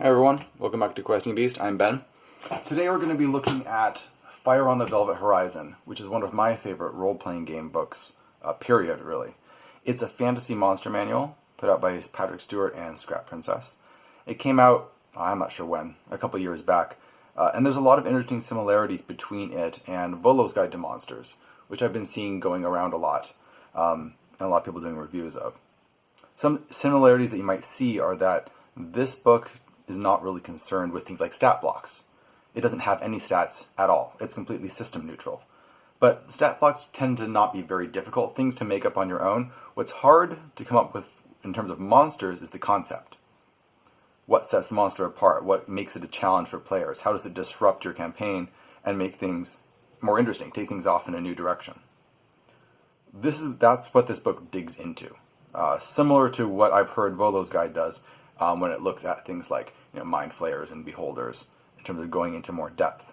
Hi everyone, welcome back to Questing Beast. I'm Ben. Today we're going to be looking at Fire on the Velvet Horizon, which is one of my favorite role-playing game books, period, really. It's a fantasy monster manual put out by Patrick Stewart and Scrap Princess. It came out, I'm not sure when, a couple years back, and there's a lot of interesting similarities between it and Volo's Guide to Monsters, which I've been seeing going around a lot, and a lot of people doing reviews of. Some similarities that you might see are that this book is not really concerned with things like stat blocks. It doesn't have any stats at all. It's completely system neutral. But stat blocks tend to not be very difficult things to make up on your own. What's hard to come up with in terms of monsters is the concept. What sets the monster apart? What makes it a challenge for players? How does it disrupt your campaign and make things more interesting, take things off in a new direction? That's what this book digs into. Similar to what I've heard Volo's Guide does when it looks at things like mind flayers and beholders in terms of going into more depth.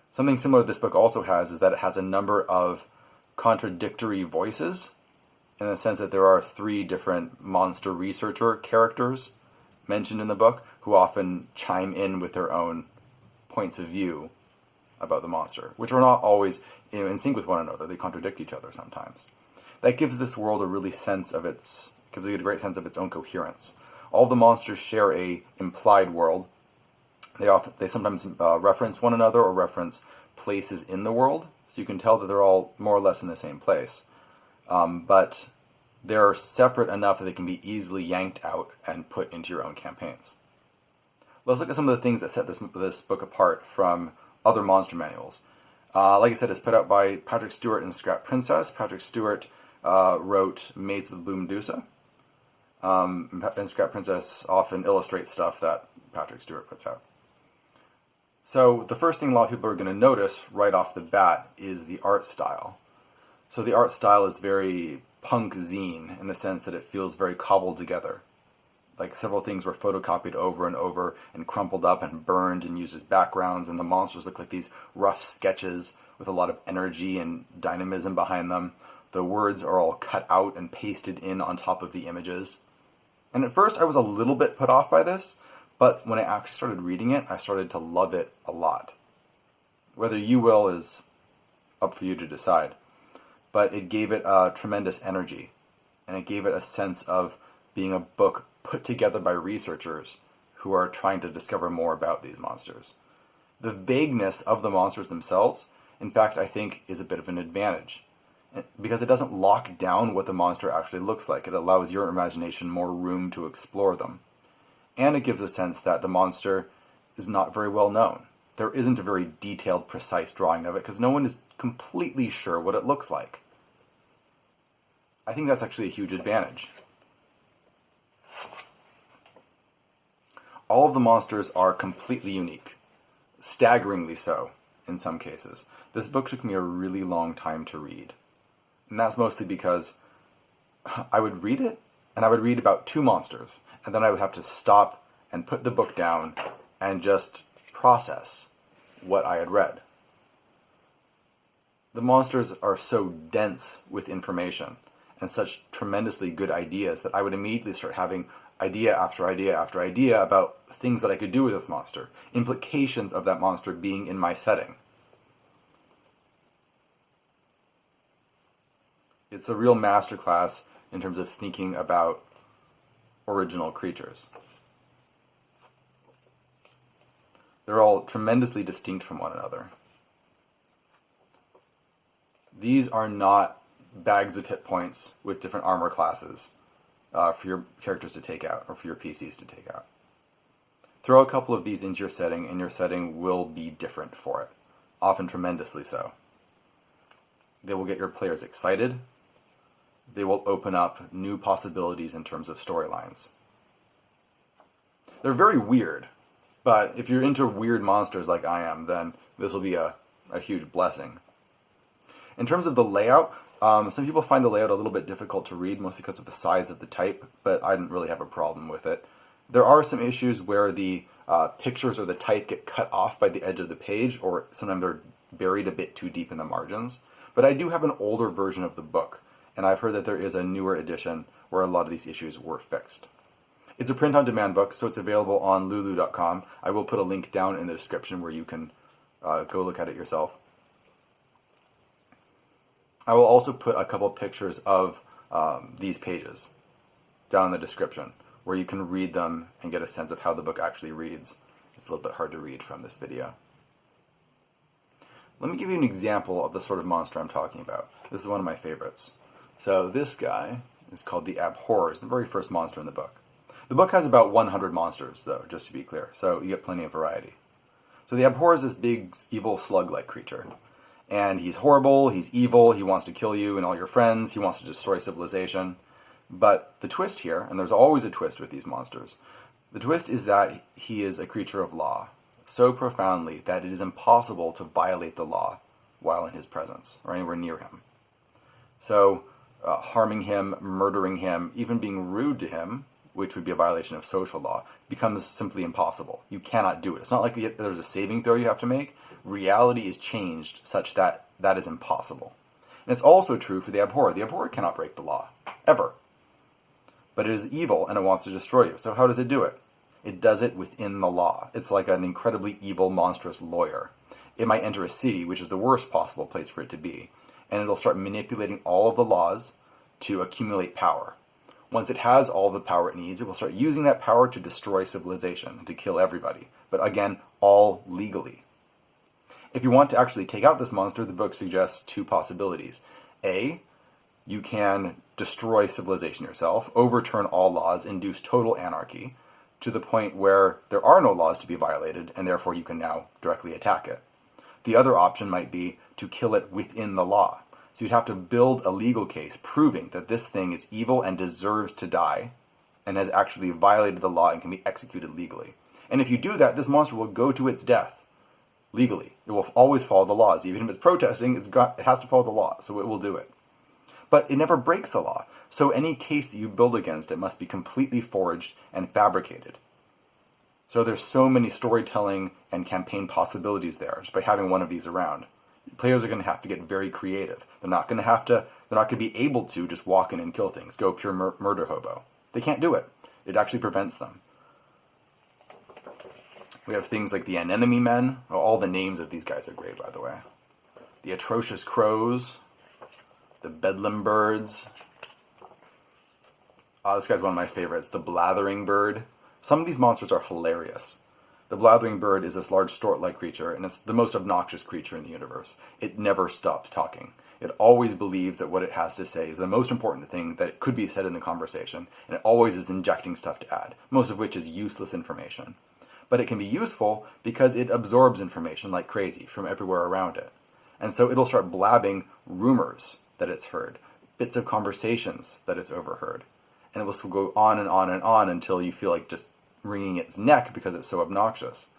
Something similar this book also has is that it has a number of contradictory voices in the sense that there are 3 different monster researcher characters mentioned in the book who often chime in with their own points of view about the monster, which are not always in sync with one another. They contradict each other sometimes. That gives this world a great sense of its own coherence. All the monsters share a implied world. They sometimes reference one another or reference places in the world, so you can tell that they're all more or less in the same place. But they're separate enough that they can be easily yanked out and put into your own campaigns. Let's look at some of the things that set this book apart from other monster manuals. Like I said, it's put out by Patrick Stewart and Scrap Princess. Patrick Stewart wrote Maids of the Blue Medusa. And Scrap Princess often illustrates stuff that Patrick Stewart puts out. So the first thing a lot of people are going to notice right off the bat is the art style. So the art style is very punk zine in the sense that it feels very cobbled together. Like several things were photocopied over and over and crumpled up and burned and used as backgrounds, and the monsters look like these rough sketches with a lot of energy and dynamism behind them. The words are all cut out and pasted in on top of the images. And at first I was a little bit put off by this, but when I actually started reading it, I started to love it a lot. Whether you will is up for you to decide. But it gave it a tremendous energy, and it gave it a sense of being a book put together by researchers who are trying to discover more about these monsters. The vagueness of the monsters themselves, in fact, I think is a bit of an advantage, because it doesn't lock down what the monster actually looks like. It allows your imagination more room to explore them. And it gives a sense that the monster is not very well known. There isn't a very detailed, precise drawing of it, because no one is completely sure what it looks like. I think that's actually a huge advantage. All of the monsters are completely unique, staggeringly so in some cases. This book took me a really long time to read. And that's mostly because I would read it, and I would read about 2 monsters, and then I would have to stop and put the book down and just process what I had read. The monsters are so dense with information and such tremendously good ideas that I would immediately start having idea after idea after idea about things that I could do with this monster, implications of that monster being in my setting. It's a real masterclass in terms of thinking about original creatures. They're all tremendously distinct from one another. These are not bags of hit points with different armor classes for your characters to take out, or for your PCs to take out. Throw a couple of these into your setting, and your setting will be different for it, often tremendously so. They will get your players excited. They will open up new possibilities in terms of storylines. They're very weird, but if you're into weird monsters like I am, then this will be a huge blessing. In terms of the layout, some people find the layout a little bit difficult to read, mostly because of the size of the type, but I didn't really have a problem with it. There are some issues where the pictures or the type get cut off by the edge of the page, or sometimes they're buried a bit too deep in the margins. But I do have an older version of the book, and I've heard that there is a newer edition where a lot of these issues were fixed. It's a print-on-demand book, so it's available on lulu.com. I will put a link down in the description where you can go look at it yourself. I will also put a couple pictures of these pages down in the description where you can read them and get a sense of how the book actually reads. It's a little bit hard to read from this video. Let me give you an example of the sort of monster I'm talking about. This is one of my favorites. So this guy is called the Abhorrers, the very first monster in the book. The book has about 100 monsters, though, just to be clear, so you get plenty of variety. So the Abhorrer is this big, evil, slug-like creature. And he's horrible, he's evil, he wants to kill you and all your friends, he wants to destroy civilization. But the twist here, and there's always a twist with these monsters, the twist is that he is a creature of law, so profoundly that it is impossible to violate the law while in his presence, or anywhere near him. So, harming him, murdering him, even being rude to him, which would be a violation of social law, becomes simply impossible. You cannot do it. It's not like there's a saving throw you have to make. Reality is changed such that that is impossible. And it's also true for the Abhorrer. The Abhorrer cannot break the law, ever. But it is evil and it wants to destroy you. So how does it do it? It does it within the law. It's like an incredibly evil, monstrous lawyer. It might enter a city, which is the worst possible place for it to be, and it'll start manipulating all of the laws to accumulate power. Once it has all the power it needs, it will start using that power to destroy civilization, to kill everybody. But again, all legally. If you want to actually take out this monster, the book suggests two possibilities. A, you can destroy civilization yourself, overturn all laws, induce total anarchy, to the point where there are no laws to be violated, and therefore you can now directly attack it. The other option might be to kill it within the law. So you'd have to build a legal case proving that this thing is evil and deserves to die, and has actually violated the law and can be executed legally. And if you do that, this monster will go to its death legally. It will always follow the laws. Even if it's protesting, it has to follow the law, so it will do it. But it never breaks the law, so any case that you build against it must be completely forged and fabricated. So there's so many storytelling and campaign possibilities there just by having one of these around. Players are going to have to get very creative. They're not going to be able to just walk in and kill things, go pure murder hobo. They can't do it. It actually prevents them. We have things like the Anemone Men. Oh, all the names of these guys are great, by the way. The Atrocious Crows. The Bedlam Birds. This guy's one of my favorites. The Blathering Bird. Some of these monsters are hilarious. The Blathering Bird is this large stork-like creature, and it's the most obnoxious creature in the universe. It never stops talking. It always believes that what it has to say is the most important thing that could be said in the conversation, and it always is injecting stuff to add, most of which is useless information. But it can be useful because it absorbs information like crazy from everywhere around it. And so it'll start blabbing rumors that it's heard, bits of conversations that it's overheard. And it will go on and on and on until you feel like just wringing its neck because it's so obnoxious.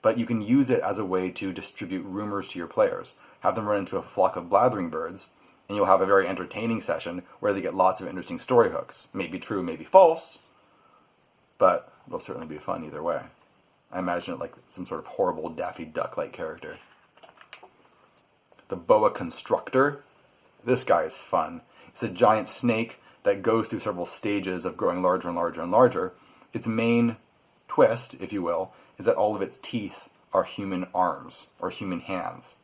But you can use it as a way to distribute rumors to your players. Have them run into a flock of blathering birds, and you'll have a very entertaining session where they get lots of interesting story hooks. Maybe true, maybe false, but it'll certainly be fun either way. I imagine it like some sort of horrible Daffy Duck-like character. The Boa Constrictor. This guy is fun. It's a giant snake that goes through several stages of growing larger and larger and larger. Its main twist, if you will, is that all of its teeth are human arms, or human hands.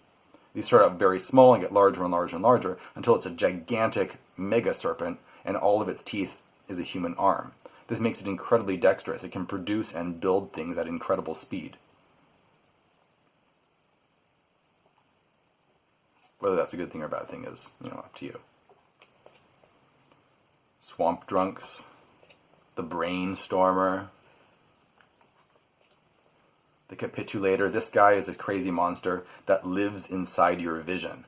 These start out very small and get larger and larger and larger until it's a gigantic mega serpent, and all of its teeth is a human arm. This makes it incredibly dexterous. It can produce and build things at incredible speed. Whether that's a good thing or a bad thing is, up to you. Swamp Drunks. The Brainstormer. The Capitulator. This guy is a crazy monster that lives inside your vision.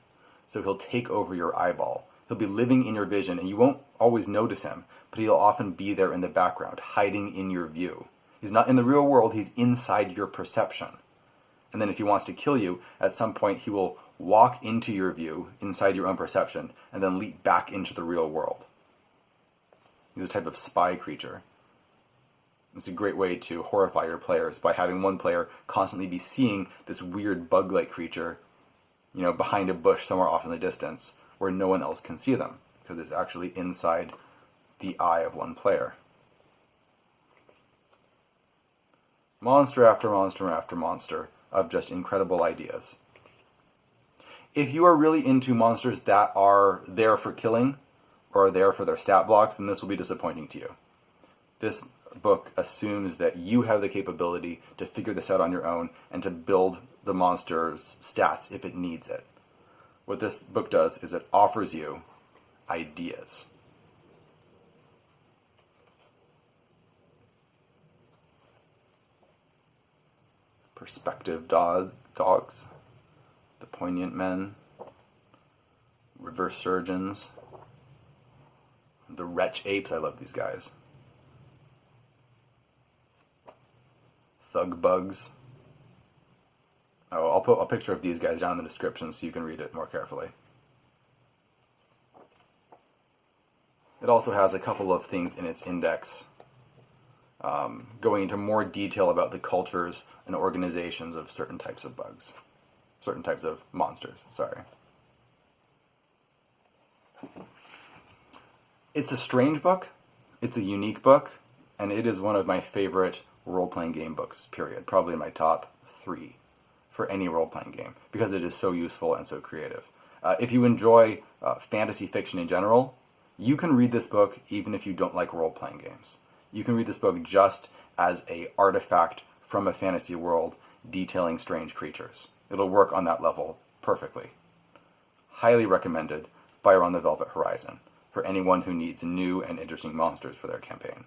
So he'll take over your eyeball. He'll be living in your vision, and you won't always notice him, but he'll often be there in the background, hiding in your view. He's not in the real world, he's inside your perception. And then if he wants to kill you, at some point he will walk into your view, inside your own perception, and then leap back into the real world. He's a type of spy creature. It's a great way to horrify your players by having one player constantly be seeing this weird bug-like creature, behind a bush somewhere off in the distance, where no one else can see them, because it's actually inside the eye of one player. Monster after monster after monster of just incredible ideas. If you are really into monsters that are there for killing, or are there for their stat blocks, then this will be disappointing to you. This book assumes that you have the capability to figure this out on your own and to build the monster's stats if it needs it. What this book does is it offers you ideas. Perspective dogs, the poignant men, reverse surgeons, the wretch apes. I love these guys. Thug bugs. Oh, I'll put a picture of these guys down in the description so you can read it more carefully. It also has a couple of things in its index going into more detail about the cultures and organizations of certain types of bugs. Certain types of monsters, sorry. It's a strange book, it's a unique book, and it is one of my favorite role-playing game books, period. Probably in my top 3 for any role-playing game, because it is so useful and so creative. If you enjoy fantasy fiction in general, you can read this book even if you don't like role-playing games. You can read this book just as an artifact from a fantasy world detailing strange creatures. It'll work on that level perfectly. Highly recommended Fire on the Velvet Horizon for anyone who needs new and interesting monsters for their campaign.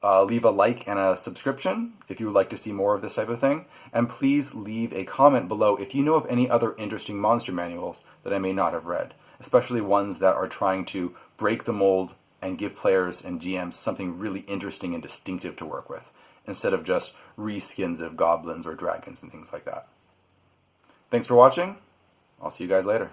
Leave a like and a subscription if you would like to see more of this type of thing, and please leave a comment below if you know of any other interesting monster manuals that I may not have read, especially ones that are trying to break the mold and give players and GMs something really interesting and distinctive to work with, instead of just reskins of goblins or dragons and things like that. Thanks for watching. I'll see you guys later.